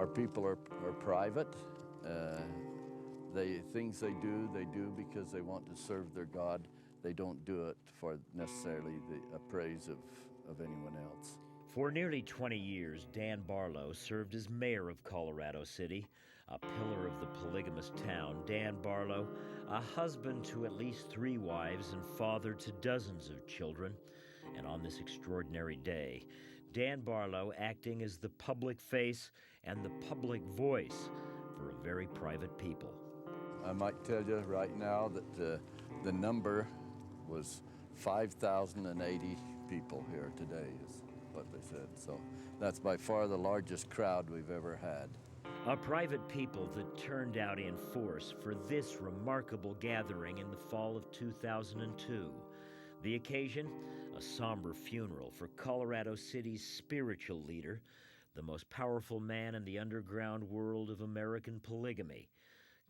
Our people are private. Things they do because they want to serve their God. They don't do it for necessarily the praise of anyone else. For nearly 20 years, Dan Barlow served as mayor of Colorado City, a pillar of the polygamous town. Dan Barlow, a husband to at least 3 wives and father to dozens of children. And on this extraordinary day, Dan Barlow acting as the public face and the public voice for a very private people. I might tell you right now that the number was 5,080 people here today is what they said. So that's by far the largest crowd we've ever had. A private people that turned out in force for this remarkable gathering in the fall of 2002. The occasion, a somber funeral for Colorado City's spiritual leader, the most powerful man in the underground world of American polygamy,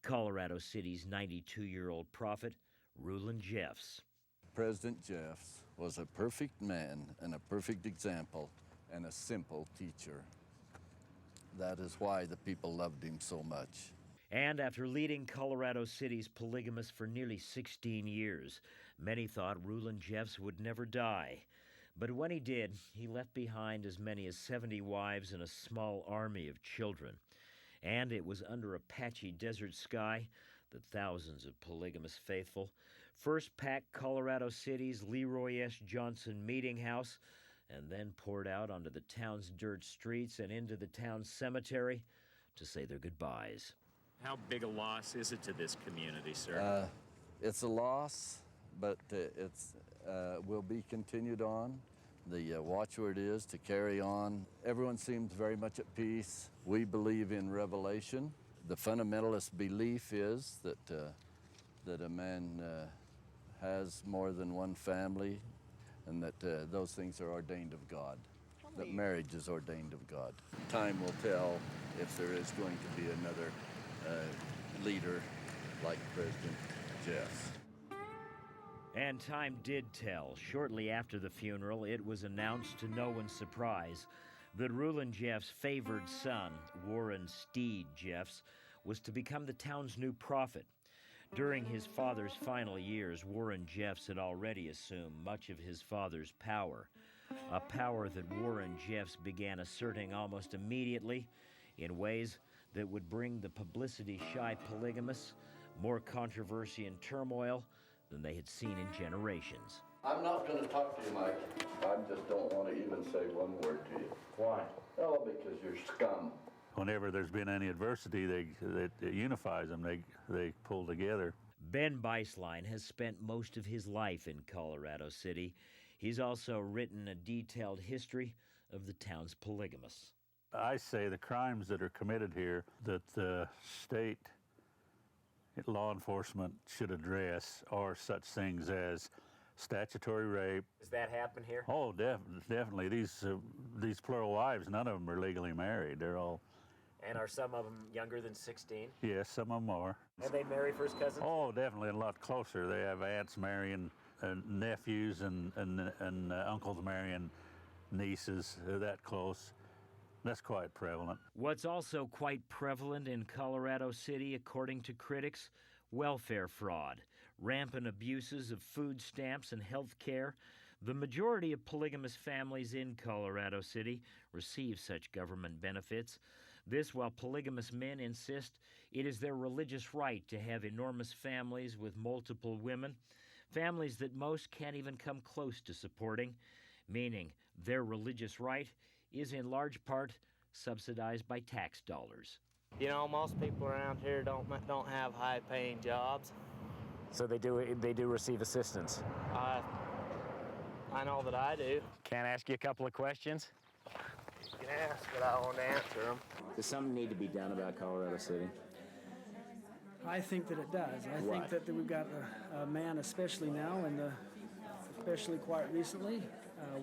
Colorado City's 92-year-old prophet, Ruland Jeffs. President Jeffs was a perfect man and a perfect example and a simple teacher. That is why the people loved him so much. And after leading Colorado City's polygamists for nearly 16 years, many thought Ruland Jeffs would never die. But when he did, he left behind as many as 70 wives and a small army of children. And it was under a patchy desert sky that thousands of polygamous faithful first packed Colorado City's Leroy S. Johnson Meeting House and then poured out onto the town's dirt streets and into the town's cemetery to say their goodbyes. How big a loss is it to this community, sir? It's a loss, but it will be continued on. The watchword is to carry on. Everyone seems very much at peace. We believe in revelation. The fundamentalist belief is that a man has more than one family and that those things are ordained of God, that marriage is ordained of God. Time will tell if there is going to be another leader like President Jeffs. And time did tell. Shortly after the funeral, it was announced to no one's surprise that Ruland Jeffs' favored son, Warren Steed Jeffs, was to become the town's new prophet. During his father's final years, Warren Jeffs had already assumed much of his father's power, a power that Warren Jeffs began asserting almost immediately in ways that would bring the publicity-shy polygamists more controversy and turmoil than they had seen in generations. I'm not going to talk to you, Mike. I just don't want to even say one word to you. Why? Oh, because you're scum. Whenever there's been any adversity that unifies them, they pull together. Ben Beislein has spent most of his life in Colorado City. He's also written a detailed history of the town's polygamists. I say the crimes that are committed here that the state law enforcement should address are such things as statutory rape. Does that happen here? Oh, definitely. These plural wives, none of them are legally married. They're all... And are some of them younger than 16? Yes, some of them are. And they marry first cousins? Oh, definitely, a lot closer. They have aunts marrying nephews and uncles marrying nieces. They're that close. That's quite prevalent. What's also quite prevalent in Colorado City, according to critics, welfare fraud, rampant abuses of food stamps and health care. The majority of polygamous families in Colorado City receive such government benefits. This while polygamous men insist it is their religious right to have enormous families with multiple women, families that most can't even come close to supporting, meaning their religious right is in large part subsidized by tax dollars. You know, most people around here don't have high-paying jobs. So they do receive assistance? I know that I do. Can I ask you a couple of questions? You can ask, but I won't answer them. Does something need to be done about Colorado City? I think that it does. I think that we've got a man, especially now, and especially quite recently,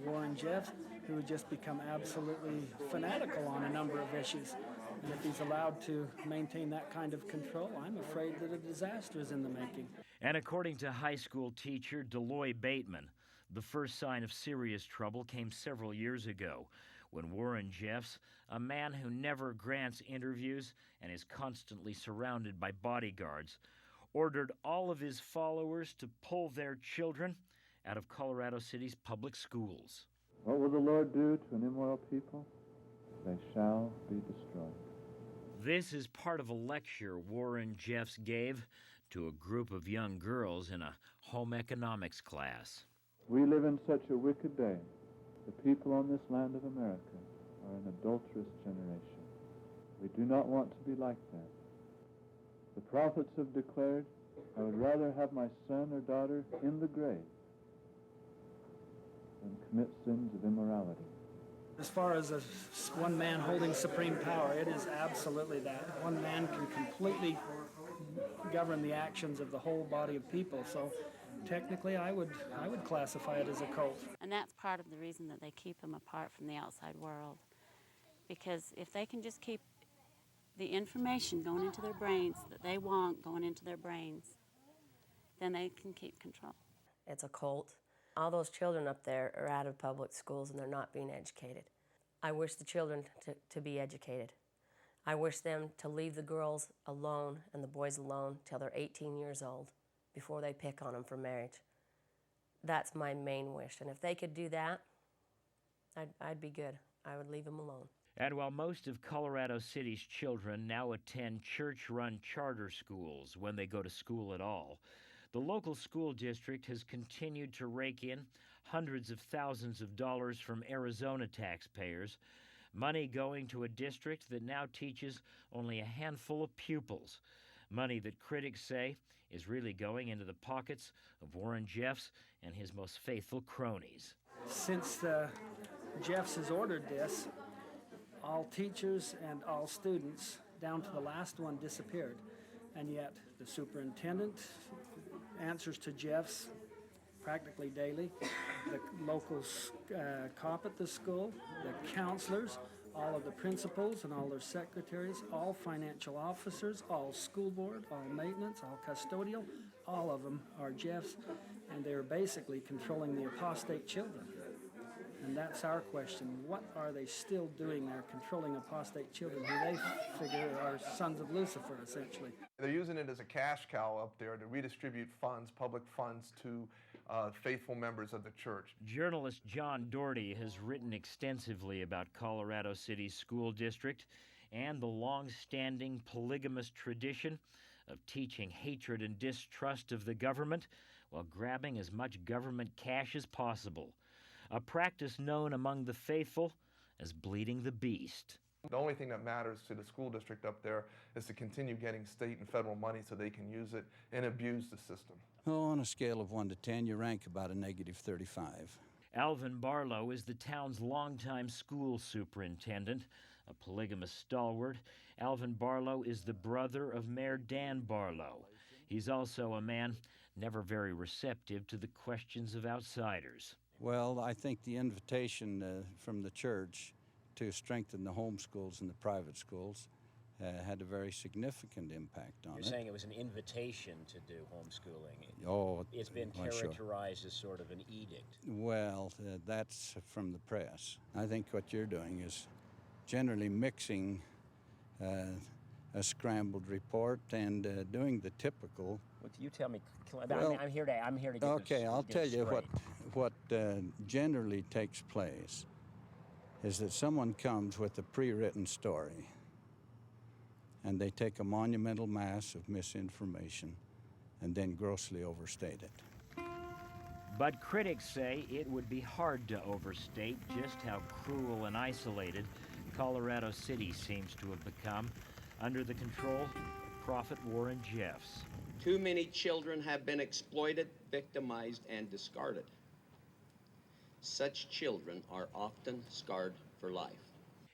Warren Jeffs, who has just become absolutely fanatical on a number of issues. And if he's allowed to maintain that kind of control, I'm afraid that a disaster is in the making. And according to high school teacher Deloy Bateman, the first sign of serious trouble came several years ago when Warren Jeffs, a man who never grants interviews and is constantly surrounded by bodyguards, ordered all of his followers to pull their children out of Colorado City's public schools. What will the Lord do to an immoral people? They shall be destroyed. This is part of a lecture Warren Jeffs gave to a group of young girls in a home economics class. We live in such a wicked day. The people on this land of America are an adulterous generation. We do not want to be like that. The prophets have declared, I would rather have my son or daughter in the grave than commit sins of immorality. As far as one man holding supreme power, it is absolutely that. One man can completely govern the actions of the whole body of people. So technically, I would classify it as a cult. And that's part of the reason that they keep them apart from the outside world. Because if they can just keep the information going into their brains that they want going into their brains, then they can keep control. It's a cult. All those children up there are out of public schools and they're not being educated. I wish the children to be educated. I wish them to leave the girls alone and the boys alone till they're 18 years old before they pick on them for marriage. That's my main wish. And if they could do that, I'd be good. I would leave them alone. And while most of Colorado City's children now attend church-run charter schools when they go to school at all, the local school district has continued to rake in hundreds of thousands of dollars from Arizona taxpayers, money going to a district that now teaches only a handful of pupils, money that critics say is really going into the pockets of Warren Jeffs and his most faithful cronies. Since Jeffs has ordered this, all teachers and all students, down to the last one, disappeared. And yet the superintendent answers to Jeffs practically daily, the local cop at the school, the counselors, all of the principals and all their secretaries, all financial officers, all school board, all maintenance, all custodial, all of them are Jeffs, and they're basically controlling the apostate children. And that's our question. What are they still doing there, controlling apostate children who they figure are sons of Lucifer, essentially? They're using it as a cash cow up there to redistribute funds, public funds, to faithful members of the church. Journalist John Doherty has written extensively about Colorado City's school district and the long-standing polygamous tradition of teaching hatred and distrust of the government while grabbing as much government cash as possible, a practice known among the faithful as bleeding the beast. The only thing that matters to the school district up there is to continue getting state and federal money so they can use it and abuse the system. Oh, on a scale of 1 to 10, you rank about a -35. Alvin Barlow is the town's longtime school superintendent, a polygamous stalwart. Alvin Barlow is the brother of Mayor Dan Barlow. He's also a man never very receptive to the questions of outsiders. Well, I think the invitation from the church to strengthen the home schools and the private schools had a very significant impact on it. You're saying it was an invitation to do homeschooling. Oh, it's been characterized as sort of an edict. Well, that's from the press. I think what you're doing is generally mixing a scrambled report and doing the typical. Well, you tell me. Well, I'm here to get okay, I'll tell you straight. what generally takes place is that someone comes with a pre-written story and they take a monumental mass of misinformation and then grossly overstate it. But critics say it would be hard to overstate just how cruel and isolated Colorado City seems to have become under the control of Prophet Warren Jeffs. Too many children have been exploited, victimized, and discarded. Such children are often scarred for life.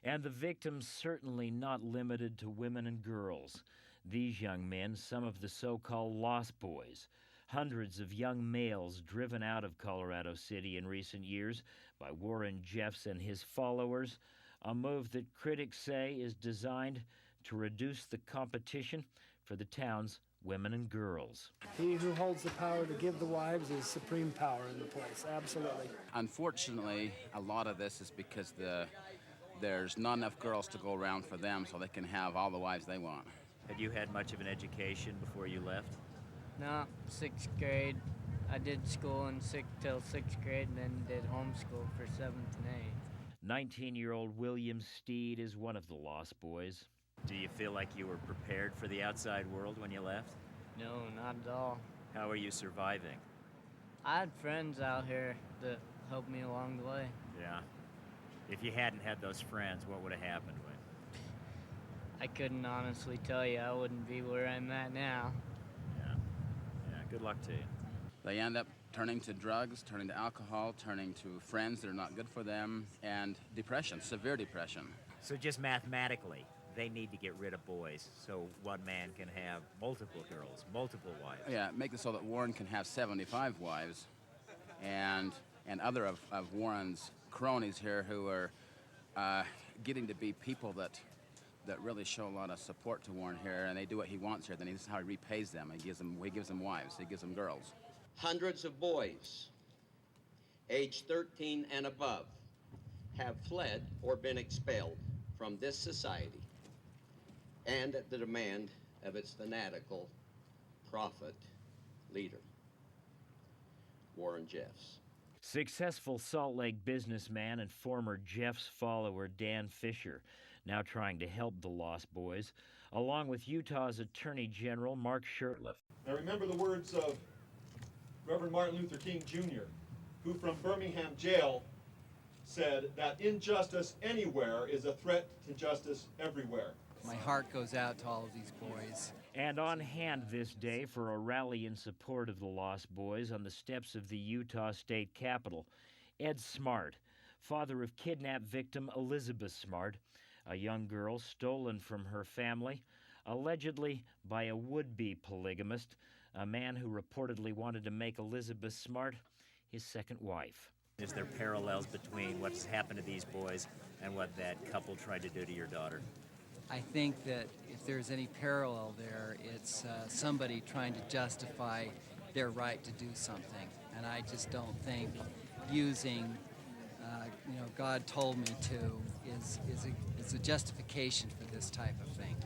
And the victims certainly not limited to women and girls. These young men, some of the so-called lost boys, hundreds of young males driven out of Colorado City in recent years by Warren Jeffs and his followers, a move that critics say is designed to reduce the competition for the town's women and girls. He who holds the power to give the wives is supreme power in the place, absolutely. Unfortunately, a lot of this is because the there's not enough girls to go around for them so they can have all the wives they want. Had you had much of an education before you left? No, 6th grade. I did school till 6th grade and then did homeschool for 7th and 8th. 19-year-old William Steed is one of the Lost Boys. Do you feel like you were prepared for the outside world when you left? No, not at all. How are you surviving? I had friends out here that helped me along the way. Yeah. If you hadn't had those friends, what would have happened? I couldn't honestly tell you. I wouldn't be where I'm at now. Yeah, good luck to you. They end up turning to drugs, turning to alcohol, turning to friends that are not good for them, and depression, severe depression. So just mathematically, they need to get rid of boys so one man can have multiple girls, multiple wives. Yeah, make it so that Warren can have 75 wives, and other of Warren's cronies here who are getting to be people that really show a lot of support to Warren here, and they do what he wants here. Then this is how he repays them. He gives them wives. He gives them girls. Hundreds of boys, age 13 and above, have fled or been expelled from this society, and at the demand of its fanatical prophet leader, Warren Jeffs. Successful Salt Lake businessman and former Jeffs follower Dan Fisher, now trying to help the Lost Boys, along with Utah's Attorney General Mark Shurtleff. Now remember the words of Reverend Martin Luther King Jr., who from Birmingham jail said that injustice anywhere is a threat to justice everywhere. My heart goes out to all of these boys. And on hand this day for a rally in support of the Lost Boys on the steps of the Utah State Capitol, Ed Smart, father of kidnapped victim Elizabeth Smart, a young girl stolen from her family, allegedly by a would-be polygamist, a man who reportedly wanted to make Elizabeth Smart his second wife. Is there parallels between what's happened to these boys and what that couple tried to do to your daughter? I think that if there's any parallel there, it's somebody trying to justify their right to do something. And I just don't think using, God told me to is a justification for this type of thing.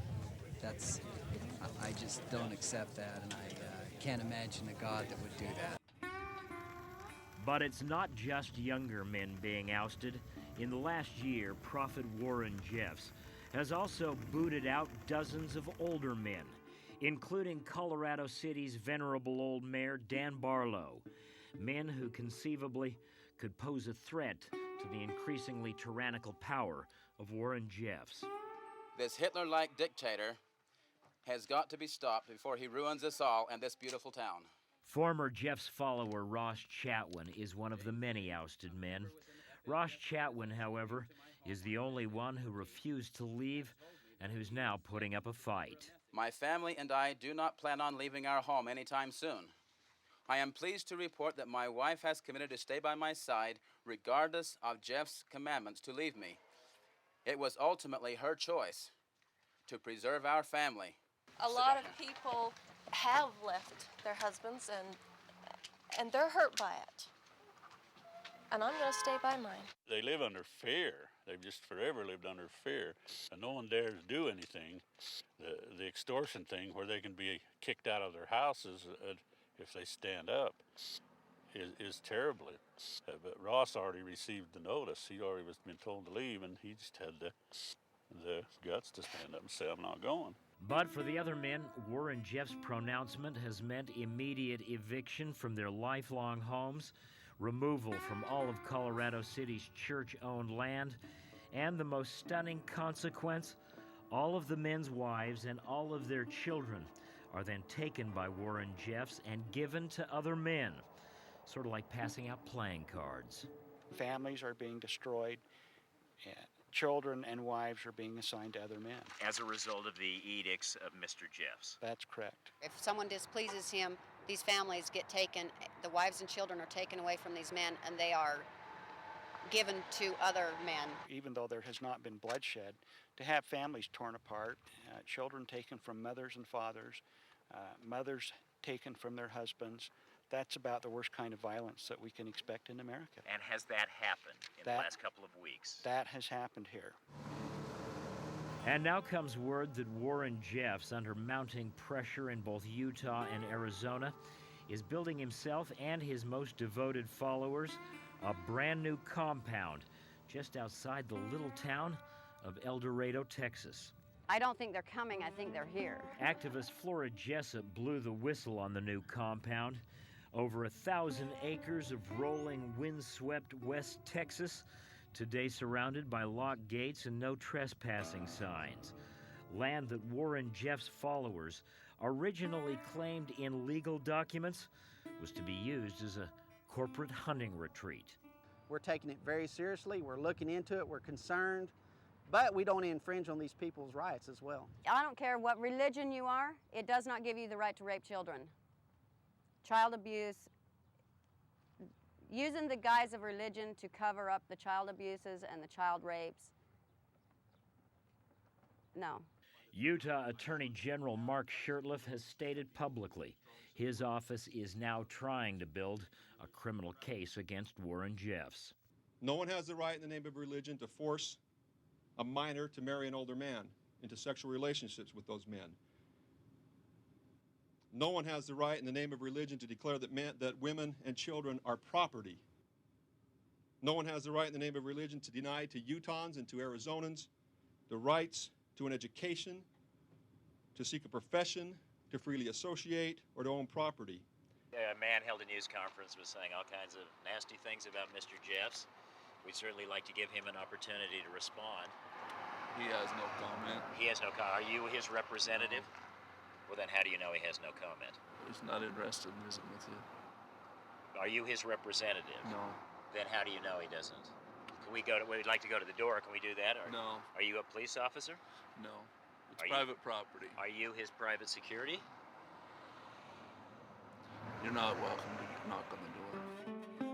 I just don't accept that, and I can't imagine a God that would do that. But it's not just younger men being ousted. In the last year, Prophet Warren Jeffs has also booted out dozens of older men, including Colorado City's venerable old mayor, Dan Barlow, men who conceivably could pose a threat to the increasingly tyrannical power of Warren Jeffs. This Hitler-like dictator has got to be stopped before he ruins us all and this beautiful town. Former Jeffs follower Ross Chatwin is one of the many ousted men. Ross Chatwin, however, is the only one who refused to leave and who's now putting up a fight. My family and I do not plan on leaving our home anytime soon. I am pleased to report that my wife has committed to stay by my side regardless of Jeff's commandments to leave me. It was ultimately her choice to preserve our family. A lot of people have left their husbands and they're hurt by it. And I'm going to stay by mine. They live under fear. They've just forever lived under fear. And no one dares do anything. The extortion thing where they can be kicked out of their houses if they stand up is terribly. But Ross already received the notice. He'd already been told to leave, and he just had the guts to stand up and say, I'm not going. But for the other men, Warren Jeffs' pronouncement has meant immediate eviction from their lifelong homes, removal from all of Colorado City's church-owned land, and the most stunning consequence, all of the men's wives and all of their children are then taken by Warren Jeffs and given to other men, sort of like passing out playing cards. Families are being destroyed, and children and wives are being assigned to other men. As a result of the edicts of Mr. Jeffs. That's correct. If someone displeases him, these families get taken, the wives and children are taken away from these men, and they are given to other men. Even though there has not been bloodshed, to have families torn apart, children taken from mothers and fathers, mothers taken from their husbands, that's about the worst kind of violence that we can expect in America. And has that happened in the last couple of weeks? That has happened here. And now comes word that Warren Jeffs, under mounting pressure in both Utah and Arizona, is building himself and his most devoted followers a brand new compound just outside the little town of El Dorado, Texas. I don't think they're coming, I think they're here. Activist Flora Jessup blew the whistle on the new compound. Over 1,000 acres of rolling, windswept West Texas, today surrounded by locked gates and no trespassing signs. Land that Warren Jeffs' followers originally claimed in legal documents was to be used as a corporate hunting retreat. We're taking it very seriously, we're looking into it, we're concerned, but we don't infringe on these people's rights as well. I don't care what religion you are, it does not give you the right to rape children. Child abuse, using the guise of religion to cover up the child abuses and the child rapes, no. Utah Attorney General Mark Shurtleff has stated publicly his office is now trying to build a criminal case against Warren Jeffs. No one has the right in the name of religion to force a minor to marry an older man into sexual relationships with those men. No one has the right in the name of religion to declare that women and children are property. No one has the right in the name of religion to deny to Utahns and to Arizonans the rights to an education, to seek a profession, to freely associate, or to own property. A man held a news conference was saying all kinds of nasty things about Mr. Jeffs. We'd certainly like to give him an opportunity to respond. He has no comment. He has no comment. Are you his representative? Well, then how do you know he has no comment? He's not interested in visiting with you. Are you his representative? No. Then how do you know he doesn't? Can we go to, we'd like to go to the door. Can we do that? Or No. Are you a police officer? No. It's private property. Are you his private security? You're not welcome to knock on the door.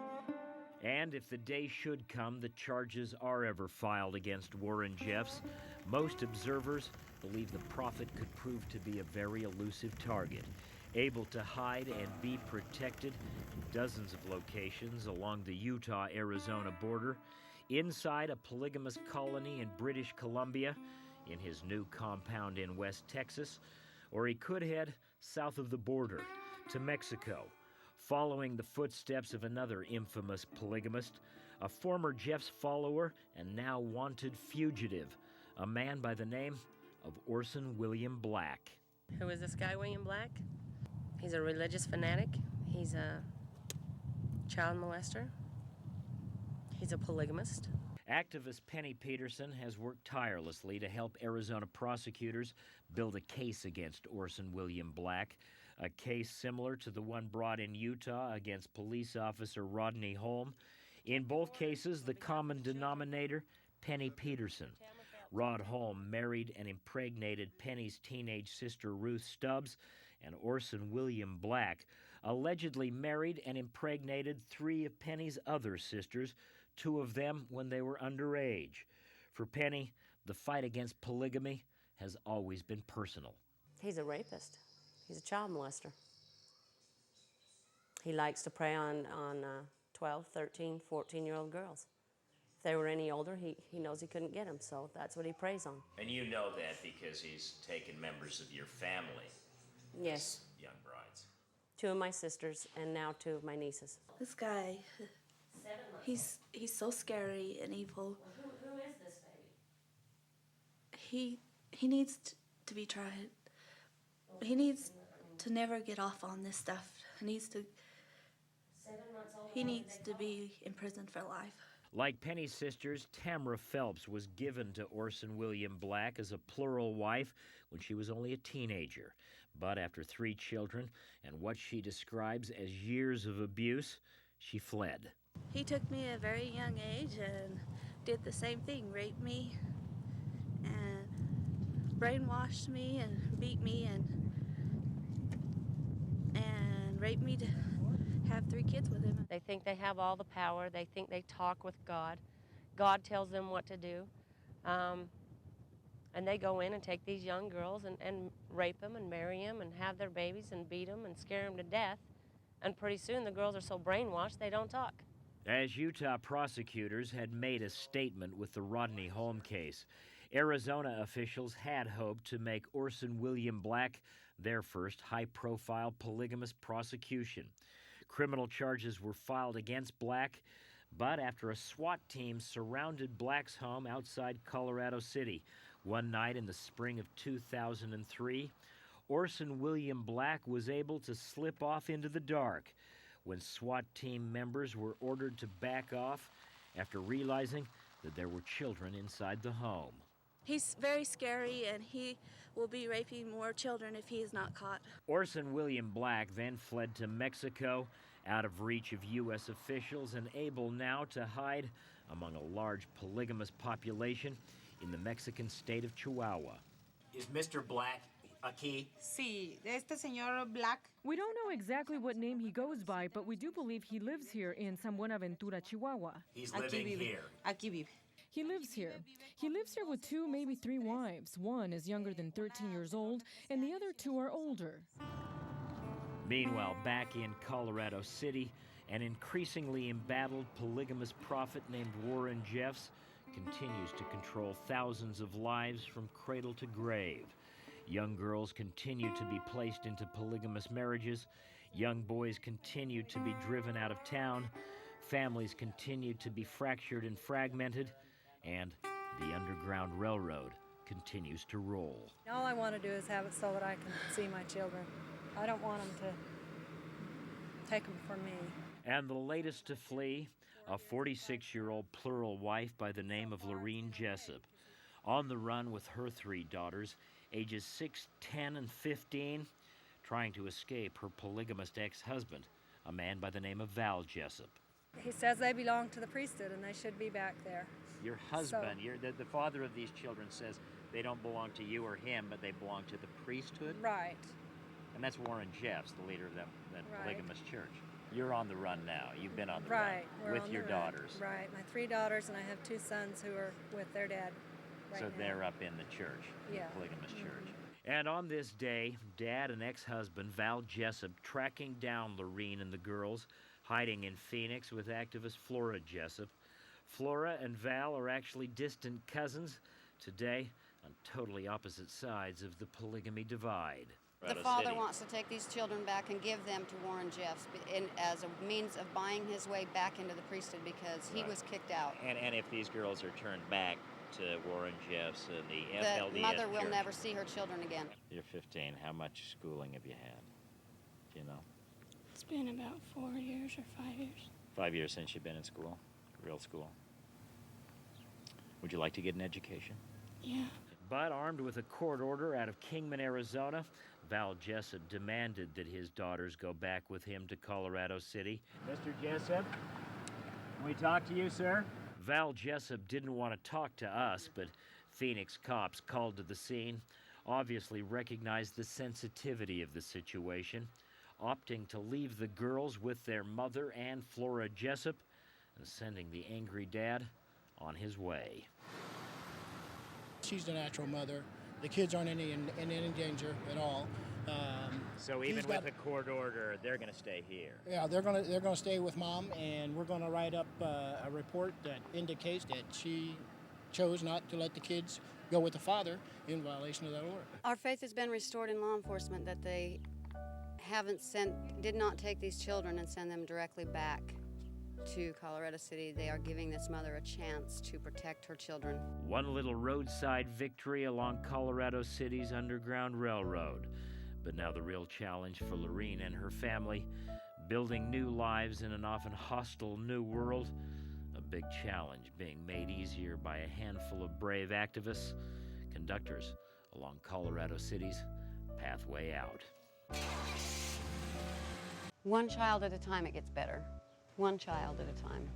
And if the day should come the charges are ever filed against Warren Jeffs, most observers believe the prophet could prove to be a very elusive target, able to hide and be protected in dozens of locations along the Utah-Arizona border, inside a polygamous colony in British Columbia, in his new compound in West Texas, or he could head south of the border to Mexico, following the footsteps of another infamous polygamist, a former Jeffs follower and now wanted fugitive, a man by the name of Orson William Black. Who is this guy, William Black? He's a religious fanatic. He's a child molester. He's a polygamist. Activist Penny Peterson has worked tirelessly to help Arizona prosecutors build a case against Orson William Black, a case similar to the one brought in Utah against police officer Rodney Holm. In both cases, the common denominator, Penny Peterson. Rod Holm married and impregnated Penny's teenage sister Ruth Stubbs, and Orson William Black allegedly married and impregnated 3 of Penny's other sisters, 2 of them when they were underage. For Penny, the fight against polygamy has always been personal. He's a rapist. He's a child molester. He likes to prey on 12, 13, 14-year-old girls. If they were any older, he knows he couldn't get them, so that's what he preys on. And you know that because he's taken members of your family. Yes. Young brides. 2 of my sisters and now 2 of my nieces. This guy, he's so scary and evil. Who is this baby? He needs to be tried. He needs to never get off on this stuff. He needs to be in prison for life. Like Penny's sisters, Tamra Phelps was given to Orson William Black as a plural wife when she was only a teenager. But after 3 children and what she describes as years of abuse, she fled. He took me at a very young age and did the same thing, raped me and brainwashed me and beat me and raped me to have 3 kids with him. They think they have all the power. They think they talk with God. God tells them what to do. And they go in and take these young girls and rape them and marry them and have their babies and beat them and scare them to death And pretty soon the girls are so brainwashed they don't talk. As Utah prosecutors had made a statement with the Rodney Holm case, Arizona officials had hoped to make Orson William Black their first high-profile polygamous prosecution. Criminal charges were filed against Black, but after a SWAT team surrounded Black's home outside Colorado City one night in the spring of 2003, Orson William Black was able to slip off into the dark when SWAT team members were ordered to back off after realizing that there were children inside the home. He's very scary, and he will be raping more children if he is not caught. Orson William Black then fled to Mexico, out of reach of U.S. officials and able now to hide among a large polygamous population in the Mexican state of Chihuahua. Is Mr. Black aquí? Sí, este señor Black. We don't know exactly what name he goes by, but we do believe he lives here in San Buenaventura, Chihuahua. He's living here. Aquí vive. He lives here. He lives here with 2, maybe 3 wives. One is younger than 13 years old, and the other 2 are older. Meanwhile, back in Colorado City, an increasingly embattled polygamous prophet named Ruland Jeffs continues to control thousands of lives from cradle to grave. Young girls continue to be placed into polygamous marriages. Young boys continue to be driven out of town. Families continue to be fractured and fragmented. And the Underground Railroad continues to roll. All I want to do is have it so that I can see my children. I don't want them to take them from me. And the latest to flee, a 46-year-old plural wife by the name of Ruland Jeffs, on the run with her 3 daughters, ages 6, 10, and 15, trying to escape her polygamous ex-husband, a man by the name of Val Jessup. He says they belong to the priesthood and they should be back there. Your husband, the father of these children, says they don't belong to you or him, but they belong to the priesthood? Right. And that's Ruland Jeffs, the leader of that Right. polygamous church. You're on the run now. You've been on the Right. run We're with on your the run. daughters. Right. My 3 daughters, and I have 2 sons who are with their dad right So now. they're up in the church, Yeah. the polygamous church. And on this day, Dad and ex-husband Val Jessup tracking down Lorene and the girls, hiding in Phoenix with activist Flora Jessup. Flora and Val are actually distant cousins, today on totally opposite sides of the polygamy divide. The father wants to take these children back and give them to Warren Jeffs as a means of buying his way back into the priesthood because he was kicked out. And if these girls are turned back to Warren Jeffs and the LDS The mother will church, never see her children again. You're 15. How much schooling have you had? Do you know? It's been about 4 years or 5 years. 5 years since you've been in school, real school. Would you like to get an education? Yeah. But armed with a court order out of Kingman, Arizona, Val Jessup demanded that his daughters go back with him to Colorado City. Mr. Jessup, can we talk to you, sir? Val Jessup didn't want to talk to us, but Phoenix cops called to the scene, obviously recognized the sensitivity of the situation, opting to leave the girls with their mother and Flora Jessup and sending the angry dad on his way. She's the natural mother. The kids aren't in any danger at all. So even with a court order, they're going to stay here? Yeah, they're gonna stay with Mom, and we're going to write up a report that indicates that she chose not to let the kids go with the father in violation of that order. Our faith has been restored in law enforcement that they did not take these children and send them directly back to Colorado City. They are giving this mother a chance to protect her children. One little roadside victory along Colorado City's Underground Railroad. But now the real challenge for Lorene and her family, building new lives in an often hostile new world, a big challenge being made easier by a handful of brave activists, conductors along Colorado City's pathway out. One child at a time, it gets better. One child at a time.